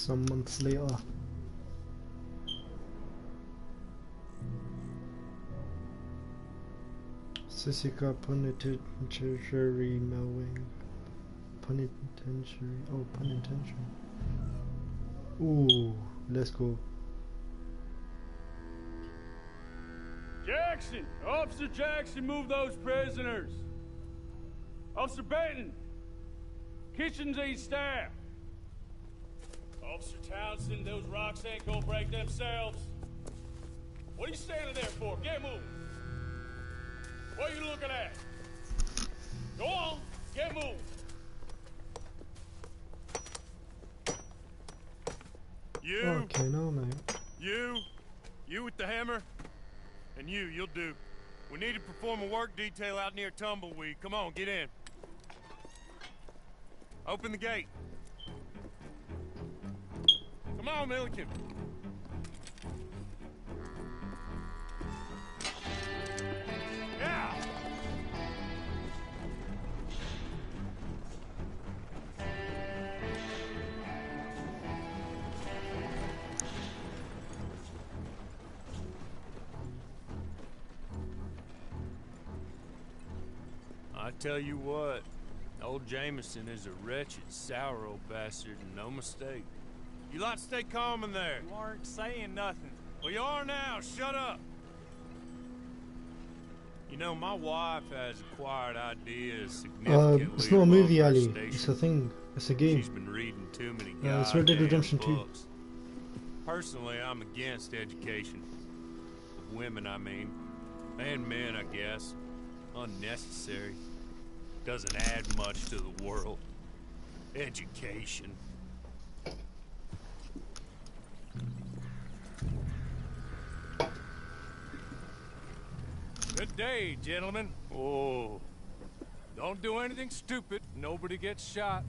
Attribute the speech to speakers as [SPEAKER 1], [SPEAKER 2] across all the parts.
[SPEAKER 1] some months later. Sissika Penitentiary Melwing. Penitentiary. Oh, penitentiary. Ooh, let's go.
[SPEAKER 2] Jackson! Officer Jackson, move those prisoners! Officer Benton! Kitchens eat staff! Officer Townsend, those rocks ain't gonna break themselves. What are you standing there for? Get moving! What are you looking at? Go on, get moving!
[SPEAKER 3] You!
[SPEAKER 1] Okay, no, mate.
[SPEAKER 3] You with the hammer? And you'll do. We need to perform a work detail out near Tumbleweed. Come on, get in. Open the gate. Come on, Milliken. Yeah!
[SPEAKER 4] I tell you what, old Jameson is a wretched, sour old bastard, and no mistake.
[SPEAKER 3] You lot stay calm in there.
[SPEAKER 5] You aren't saying nothing.
[SPEAKER 3] Well, you are now. Shut up.
[SPEAKER 4] You know, my wife has acquired ideas significantly
[SPEAKER 1] It's not a movie,
[SPEAKER 4] above her
[SPEAKER 1] Ali.
[SPEAKER 4] station.
[SPEAKER 1] It's a thing. It's a game.
[SPEAKER 4] She's been reading too many
[SPEAKER 1] It's Red Dead
[SPEAKER 4] goddamn
[SPEAKER 1] Redemption 2.
[SPEAKER 4] books. Personally, I'm against education. Of women, I mean. And men, I guess. Unnecessary. Doesn't add much to the world. Education.
[SPEAKER 5] Good day, gentlemen.
[SPEAKER 4] Oh.
[SPEAKER 5] Don't do anything stupid. Nobody gets shot.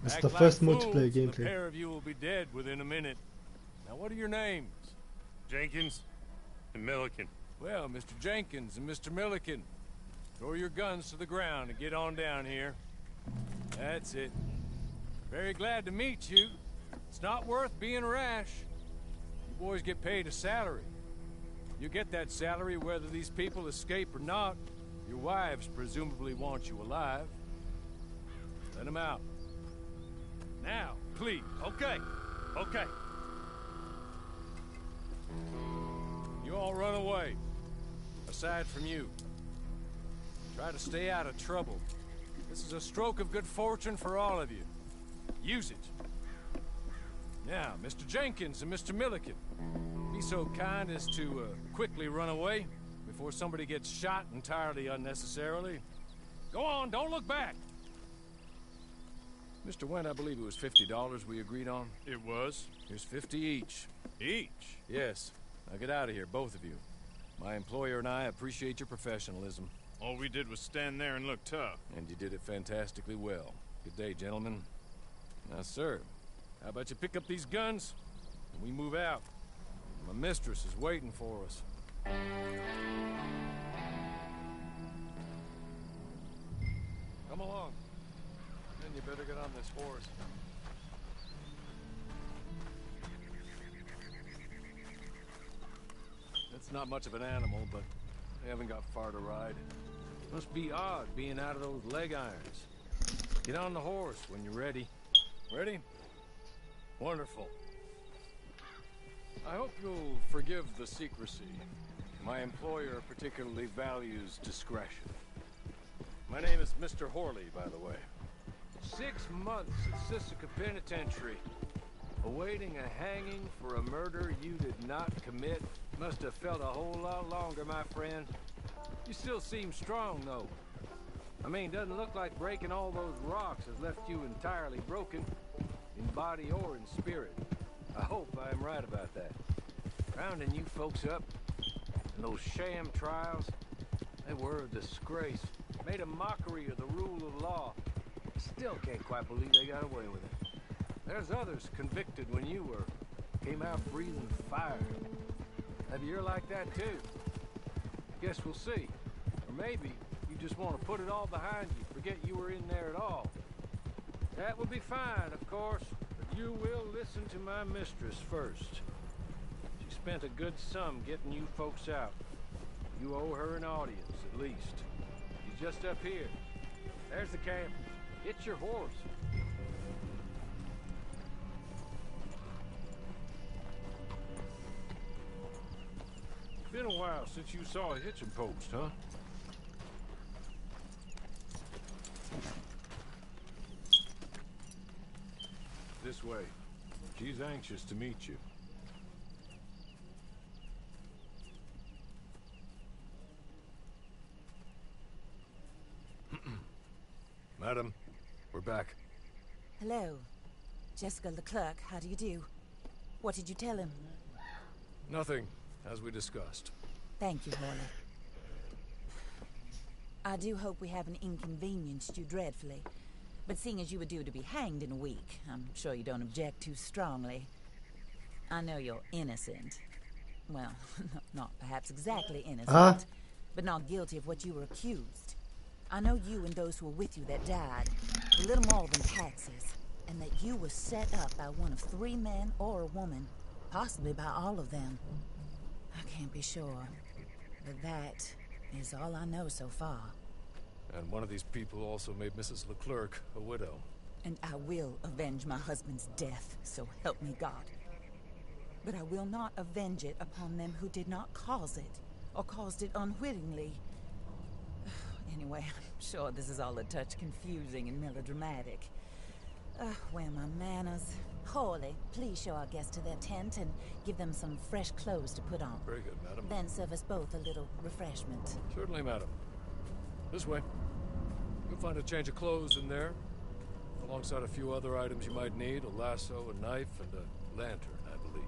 [SPEAKER 1] It's
[SPEAKER 5] Act
[SPEAKER 1] the
[SPEAKER 5] like
[SPEAKER 1] first
[SPEAKER 5] fools,
[SPEAKER 1] multiplayer
[SPEAKER 5] and the
[SPEAKER 1] gameplay.
[SPEAKER 5] pair of you will be dead within a minute. Now, what are your names?
[SPEAKER 3] Jenkins and Milliken.
[SPEAKER 5] Well, Mr. Jenkins and Mr. Milliken, throw your guns to the ground and get on down here. That's it. Very glad to meet you. It's not worth being rash. You boys get paid a salary. You get that salary whether these people escape or not. Your wives presumably want you alive. Let them out. Now, please.
[SPEAKER 3] Okay. Okay.
[SPEAKER 5] You all run away. Aside from you. Try to stay out of trouble. This is a stroke of good fortune for all of you. Use it. Now, Mr. Jenkins and Mr. Milliken, be so kind as to quickly run away before somebody gets shot entirely unnecessarily. Go on, don't look back. Mr. Went, I believe it was $50 we agreed on.
[SPEAKER 3] It was.
[SPEAKER 5] Here's 50 each.
[SPEAKER 3] Each?
[SPEAKER 5] Yes. Now get out of here, both of you. My employer and I appreciate your professionalism.
[SPEAKER 3] All we did was stand there and look tough.
[SPEAKER 5] And you did it fantastically well. Good day, gentlemen. Now, sir, how about you pick up these guns and we move out? My mistress is waiting for us. Come along. Then you better get on this horse. It's not much of an animal, but they haven't got far to ride. Must be odd being out of those leg irons. Get on the horse when you're ready. Ready? Wonderful. I hope you'll forgive the secrecy. My employer particularly values discretion. My name is Mr. Horley, by the way. 6 months at Sissika Penitentiary. Awaiting a hanging for a murder you did not commit. Must have felt a whole lot longer, my friend. You still seem strong, though. I mean, doesn't look like breaking all those rocks has left you entirely broken, in body or in spirit. I hope I am right about that. Rounding you folks up, and those sham trials, they were a disgrace. Made a mockery of the rule of law. Still can't quite believe they got away with it. There's others convicted when you were. Came out breathing fire. Maybe you're like that too. Guess we'll see. Or maybe you just want to put it all behind you, forget you were in there at all. That would be fine, of course, but You will listen to my mistress first. She spent a good sum getting you folks out. You owe her an audience, at least. She's just up here. There's the camp. It's your horse. Been a while since you saw a hitching post, huh? This way. She's anxious to meet you. Madam, we're back.
[SPEAKER 6] Hello. Jessica Leclerc, how do you do? What did you tell him?
[SPEAKER 5] Nothing, as we discussed.
[SPEAKER 6] Thank you, Hawley. I do hope we haven't inconvenienced you dreadfully. But seeing as you were due to be hanged in a week, I'm sure you don't object too strongly. I know you're innocent. Well, not perhaps exactly innocent, but not guilty of what you were accused. I know you and those who were with you that died were little more than taxes, and that you were set up by one of 3 men or a woman, possibly by all of them. I can't be sure, but that is all I know so far.
[SPEAKER 5] And one of these people also made Mrs. Leclerc a widow.
[SPEAKER 6] And I will avenge my husband's death, so help me God. But I will not avenge it upon them who did not cause it, or caused it unwittingly. Anyway, I'm sure this is all a touch confusing and melodramatic. Where are my manners? Hawley, please show our guests to their tent and give them some fresh clothes to put on.
[SPEAKER 5] Very good, madam.
[SPEAKER 6] Then serve us both a little refreshment.
[SPEAKER 5] Certainly, madam. This way. You'll find a change of clothes in there, alongside a few other items you might need, a lasso, a knife, and a lantern, I believe.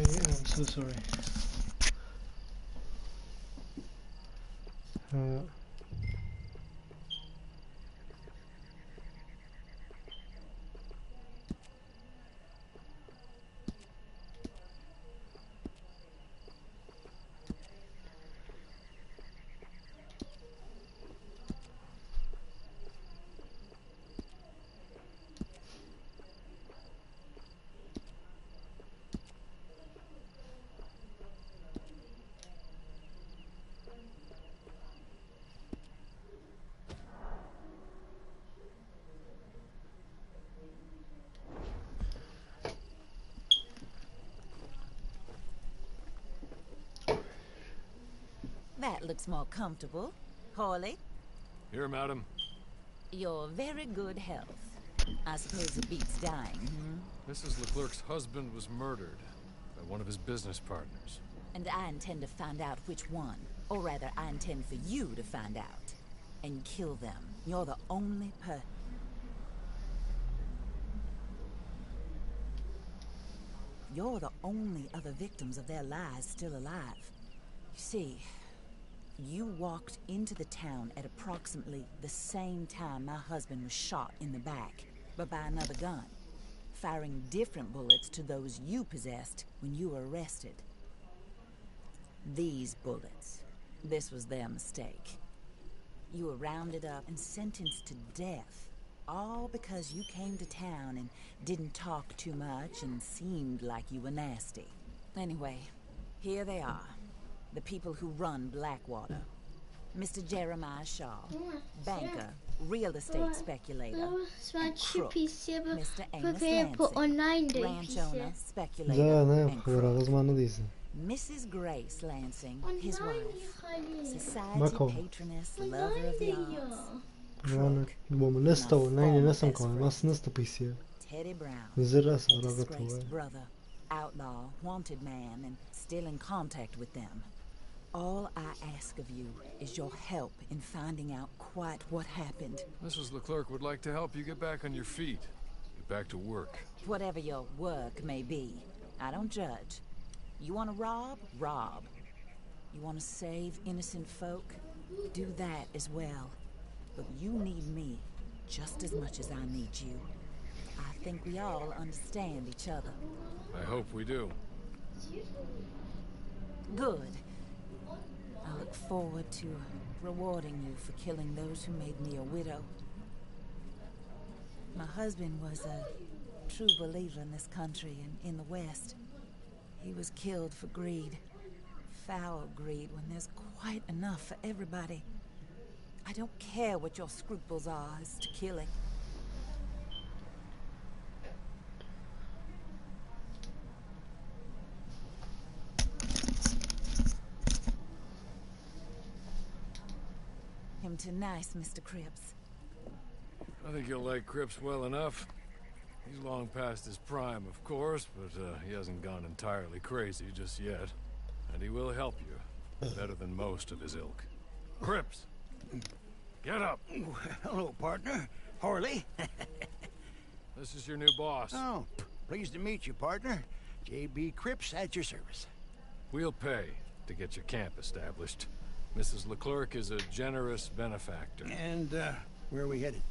[SPEAKER 1] I'm so sorry.
[SPEAKER 6] That looks more comfortable. Hawley,
[SPEAKER 5] Here, madam.
[SPEAKER 6] you're very good health. I suppose it beats dying, hmm?
[SPEAKER 5] Mrs. Leclerc's husband was murdered by one of his business partners.
[SPEAKER 6] And I intend to find out which one. Or rather, I intend for you to find out. And kill them. You're the only You're the only other victims of their lies still alive. You see, you walked into the town at approximately the same time my husband was shot in the back, but by another gun, firing different bullets to those you possessed when you were arrested. These bullets, this was their mistake. You were rounded up and sentenced to death, all because you came to town and didn't talk too much and seemed like you were nasty. Anyway, here they are. The people who run Blackwater. Mr. Jeremiah Shaw, banker, real estate speculator, and crook, Mr. Amos Lansing, ranch owner, speculator, and crook. Mrs. Grace Lansing, his wife, society patroness, lover of the arts, crook, Teddy Brown, a disgraced brother, outlaw, wanted man, and still in contact with them. All I ask of you is your help in finding out quite what happened.
[SPEAKER 5] Mrs. Leclerc would like to help you get back on your feet. Get back to work.
[SPEAKER 6] Whatever your work may be, I don't judge. You want to rob? Rob. You want to save innocent folk? Do that as well. But you need me just as much as I need you. I think we all understand each other.
[SPEAKER 5] I hope we do.
[SPEAKER 6] Good. I look forward to rewarding you for killing those who made me a widow. My husband was a true believer in this country and in the West. He was killed for greed. Foul greed when there's quite enough for everybody. I don't care what your scruples are as to killing. Him too nice, Mr. Cripps.
[SPEAKER 5] I think you'll like Cripps well enough. He's long past his prime, of course, but he hasn't gone entirely crazy just yet. And he will help you, better than most of his ilk. Cripps! Get up!
[SPEAKER 7] Hello, partner. Harley.
[SPEAKER 5] This is your new boss.
[SPEAKER 7] Oh, pleased to meet you, partner. J.B. Cripps at your service.
[SPEAKER 5] We'll pay to get your camp established. Mrs. Leclerc is a generous benefactor.
[SPEAKER 7] And, where are we headed?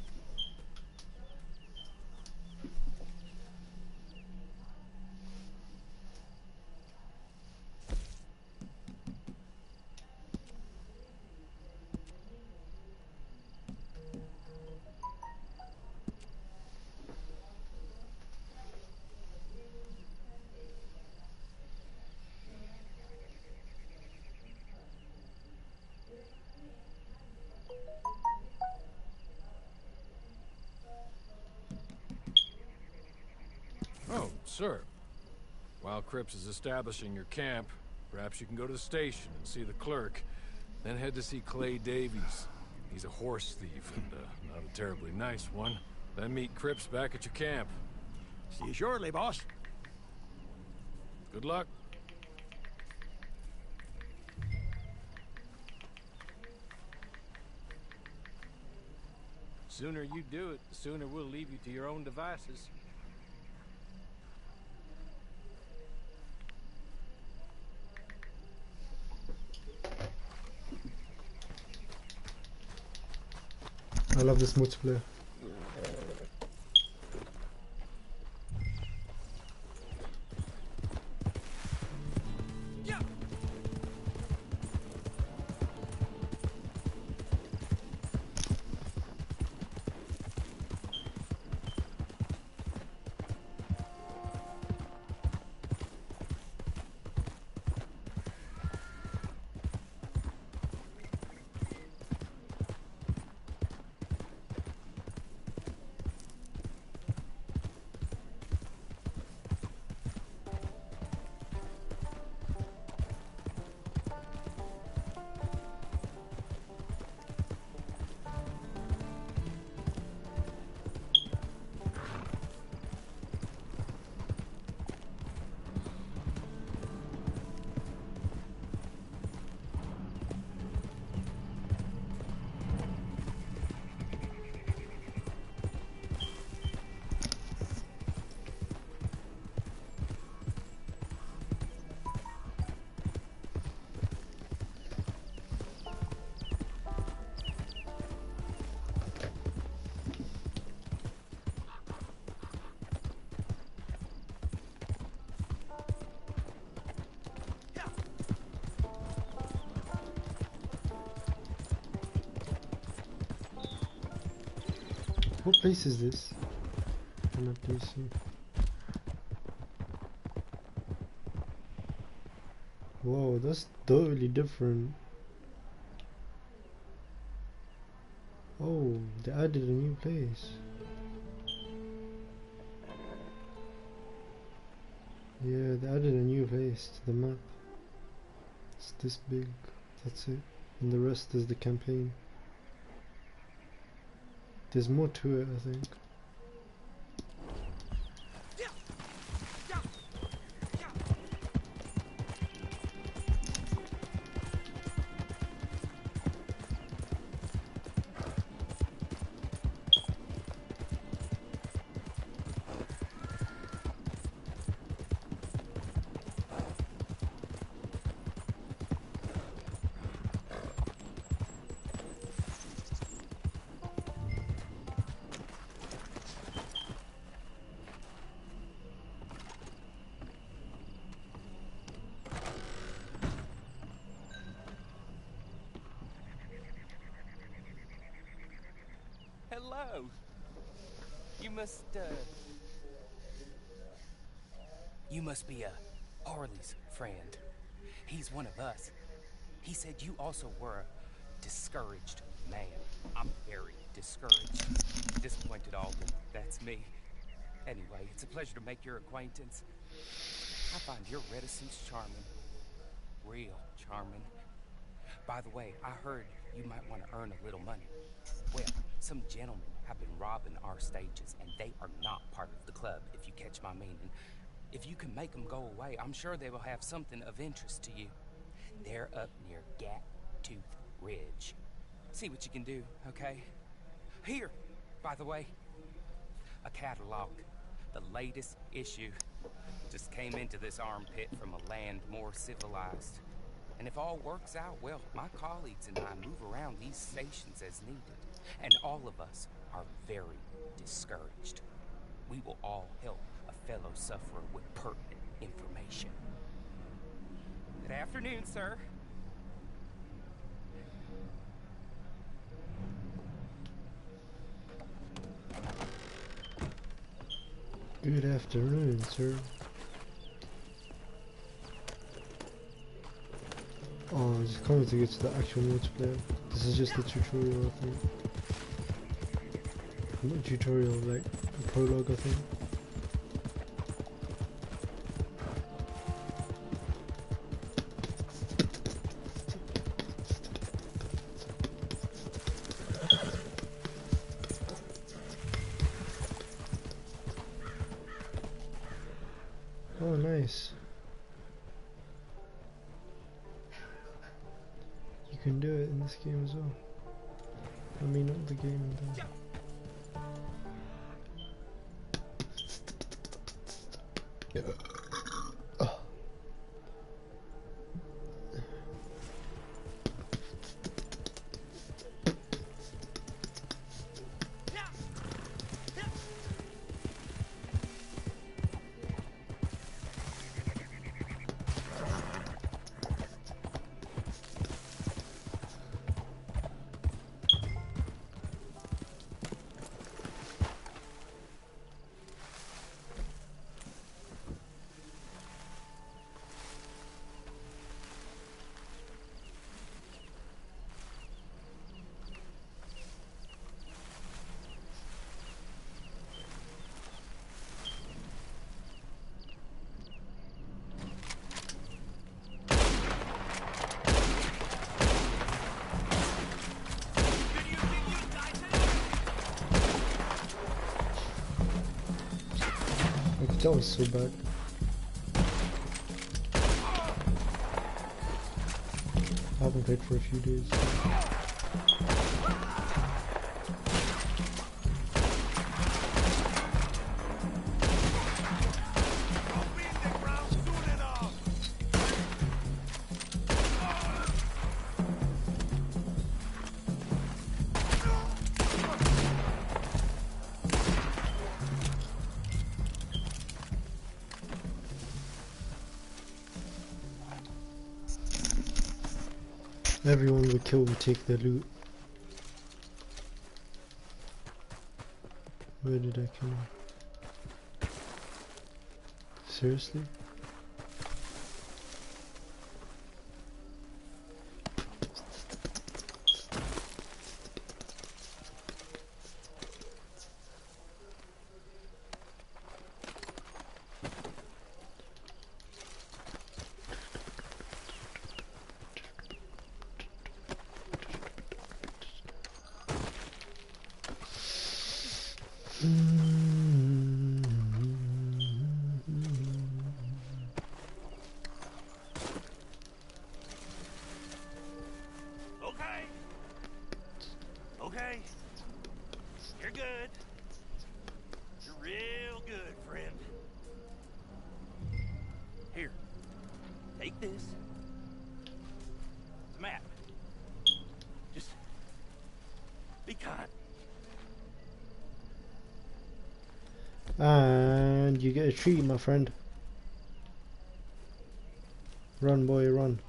[SPEAKER 5] Oh, sir. While Cripps is establishing your camp, perhaps you can go to the station and see the clerk. Then head to see Clay Davies. He's a horse thief and not a terribly nice one. Then meet Cripps back at your camp.
[SPEAKER 7] See you shortly, boss.
[SPEAKER 5] Good luck.
[SPEAKER 8] Sooner you do it, the sooner we'll leave you to your own devices.
[SPEAKER 1] love this multiplayer. What place is this? Can I please see? Whoa, that's totally different. Oh, they added a new place. Yeah, they added a new place to the map. It's this big. That's it. And the rest is the campaign. There's more to it, I think.
[SPEAKER 9] Hello. You must be Harley's friend. He's one of us. He said you also were a discouraged man. I'm very discouraged. Disappointed, Alden. That's me. Anyway, it's a pleasure to make your acquaintance. I find your reticence charming. Real charming. By the way, I heard you might want to earn a little money. Well, some gentlemen have been robbing our stages, and they are not part of the club, if you catch my meaning. If you can make them go away, I'm sure they will have something of interest to you. They're up near Tooth Ridge. See what you can do, okay? Here, by the way, a catalog. The latest issue. Just came into this armpit from a land more civilized. And if all works out, well, my colleagues and I move around these stations as needed. And all of us are very discouraged. We will all help a fellow sufferer with pertinent information. Good afternoon, sir.
[SPEAKER 1] Good afternoon, sir. Oh, I just can't wait to get to the actual multiplayer. This is just the tutorial, I think. Not tutorial, like a prologue, I think. Oh, nice. You can do it in this game as well. I mean, not the game. Oh. Like, that was so bad. I haven't played for a few days. Everyone we kill will take their loot. Where did I kill him? Seriously?
[SPEAKER 3] Okay. You're good. You're real good, friend. Here. Take this. It's a map. Just be kind.
[SPEAKER 1] And you get a treat, my friend. Run, boy, run.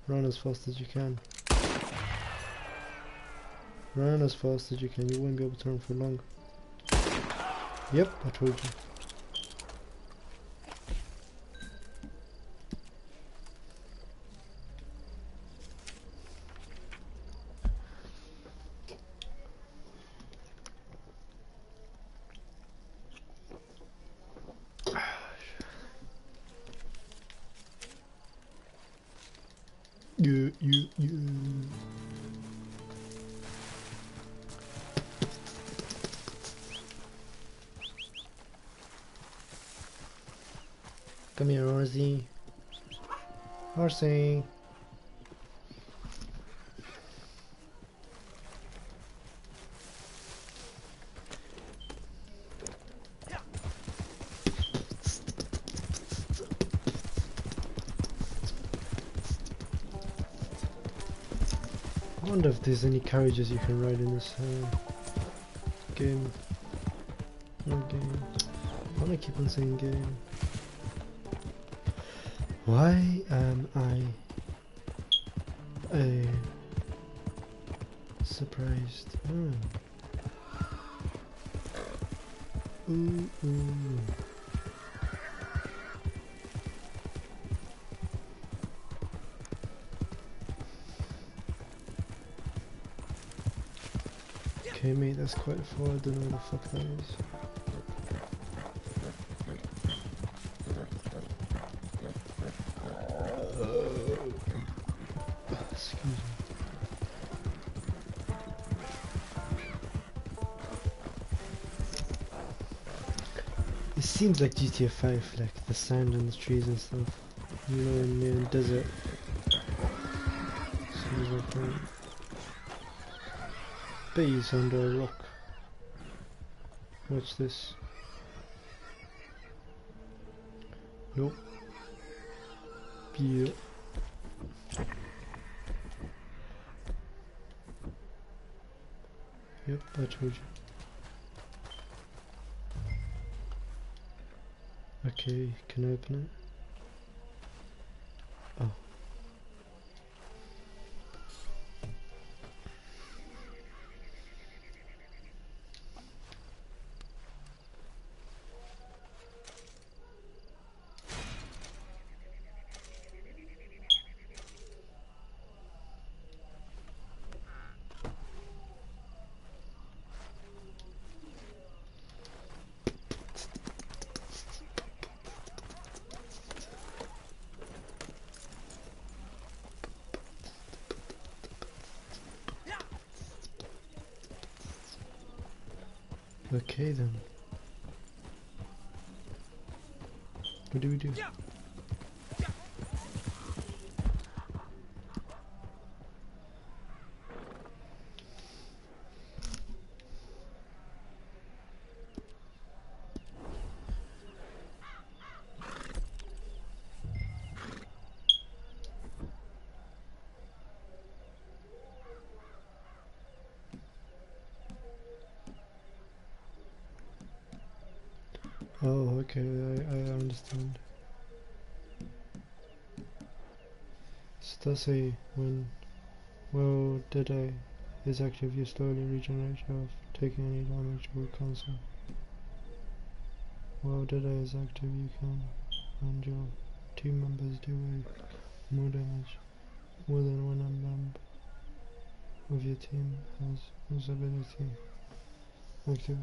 [SPEAKER 1] Run as fast as you can. Run as fast as you can. You won't be able to run for long. Yep, I told you. Yeah. Come here, Horsey. Horsey. I wonder if there's any carriages you can ride in this game. No game. Why do I keep on saying game? Why am I surprised? Ooh. Okay, mate, that's quite far. I don't know what the fuck that is. Excuse me. It seems like GTA 5, like the sand and the trees and stuff. You know, in the desert. Seems like that. Bet he's under a rock. Watch this. Nope. Yeah. Yep, I told you. Okay, can I open it? Oh. Okay then. What do we do? Oh, okay, I understand. So does say when well did I is active you slowly regenerate yourself, taking any damage will cancel. Well did I is active you can and your team members do more damage. More than one member of your team has this ability active.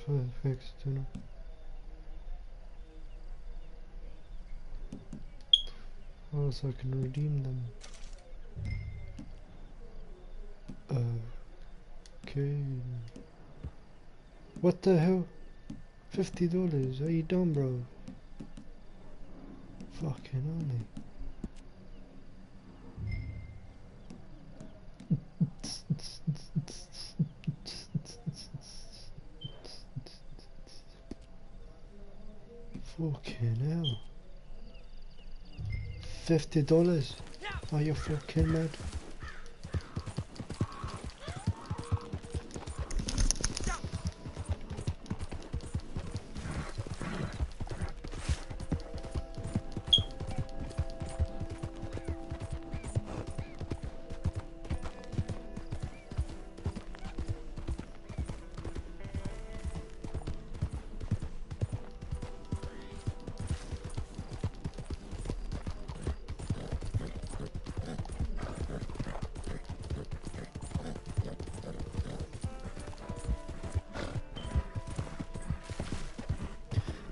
[SPEAKER 1] The effects do not. Also I can redeem them. Okay. What the hell? $50? Are you dumb, bro? Fucking only. Fucking hell. $50? Are you fucking mad?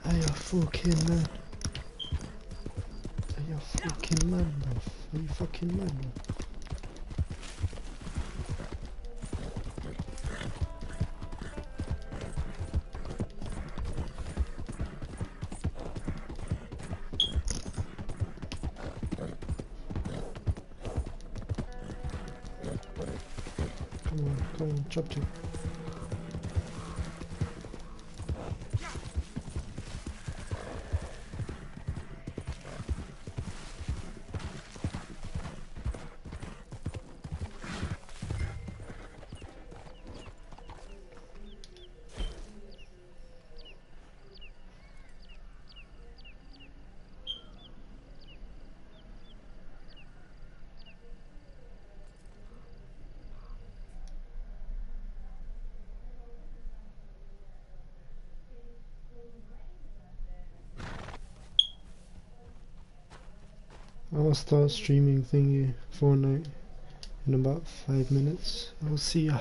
[SPEAKER 1] Are you fucking mad? Are you fucking mad, bro? Are you fucking mad, bro? Come on, chop chop. I'll start streaming thingy Fortnite in about 5 minutes. I'll see ya.